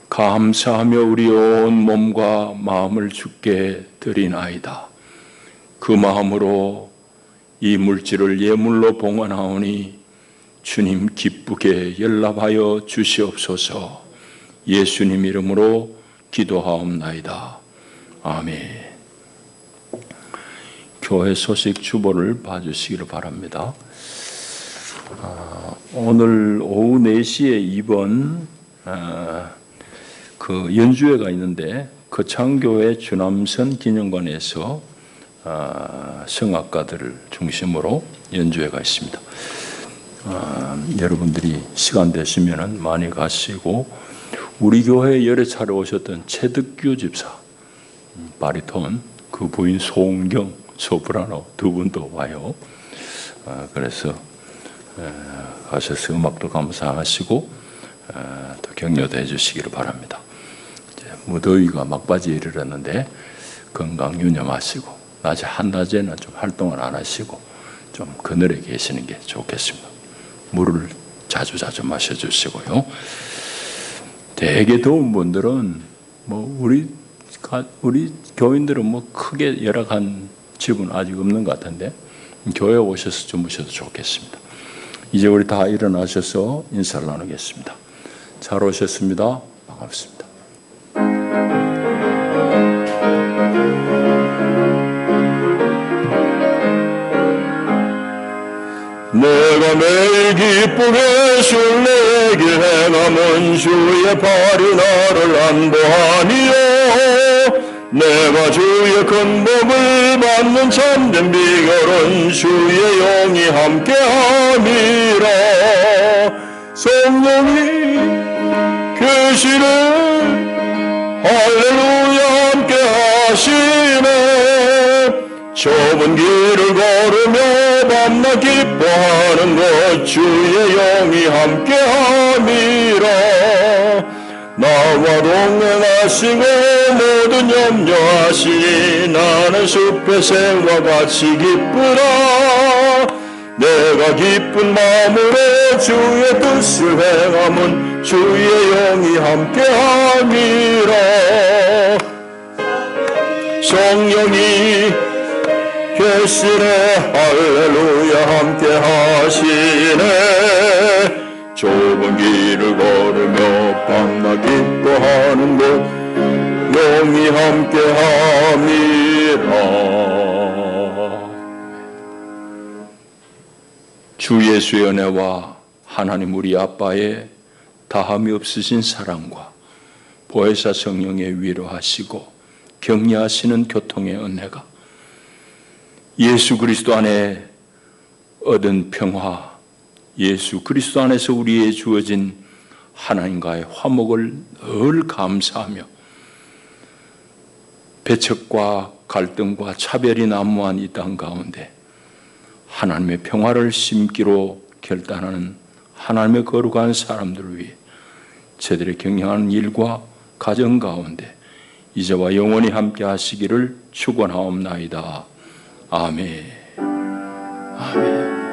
[SPEAKER 1] 감사하며 우리 온 몸과 마음을 주께 드리나이다. 그 마음으로 이 물질을 예물로 봉헌하오니 주님 기쁘게 연락하여 주시옵소서. 예수님 이름으로 기도하옵나이다. 아멘. 교회 소식 주보를 봐주시기를 바랍니다. 오늘 오후 4시에 이번 그 연주회가 있는데 거창교회 주남선 기념관에서 성악가들을 중심으로 연주회가 있습니다. 여러분들이 시간 되시면 많이 가시고, 우리 교회에 여러 차례 오셨던 최득규 집사, 바리톤, 그 부인 소은경, 소프라노 두 분도 와요. 그래서 가셔서 음악도 감상하시고 또 격려도 해주시기를 바랍니다. 이제 무더위가 막바지에 이르렀는데 건강 유념하시고, 한낮에는 좀 활동을 안 하시고 좀 그늘에 계시는 게 좋겠습니다. 물을 자주 마셔주시고요. 되게 더운 분들은 우리 교인들은 크게 열악한 집은 아직 없는 것 같은데 교회 오셔서 주무셔도 좋겠습니다. 이제 우리 다 일어나셔서 인사를 나누겠습니다. 잘 오셨습니다. 반갑습니다.
[SPEAKER 3] 내가 매일 기쁘게 술래에게 행함은 주의 팔이 나를 안보하니요. 내가 주의 큰 복을 받는 참된 비결은 주의 영이 함께함이라. 성령이 계시네 할렐루야 함께하시네. 좁은 길을 걸으며 밤낮 기뻐하는 것 주의 영이 함께함이라. 나와 동행하시고 모든 염려하시니 나는 숲의 새와 같이 기쁘라. 내가 기쁜 마음으로 주의 뜻을 행함은 주의 영이 함께함이라. 성령이 계시네 할렐루야 함께하시네. 좁은 길을 걸으며 밤낮 기뻐하는 곳 영이 함께함이라.
[SPEAKER 1] 주 예수의 은혜와 하나님 우리 아빠의 다함이 없으신 사랑과 보혜사 성령의 위로하시고 격려하시는 교통의 은혜가 예수 그리스도 안에 얻은 평화, 예수 그리스도 안에서 우리에 주어진 하나님과의 화목을 늘 감사하며 배척과 갈등과 차별이 난무한 이 땅 가운데 하나님의 평화를 심기로 결단하는 하나님의 거룩한 사람들을 위해 저들의 경영하는 일과 가정 가운데 이제와 영원히 함께 하시기를 축원하옵나이다. 아멘. 아멘.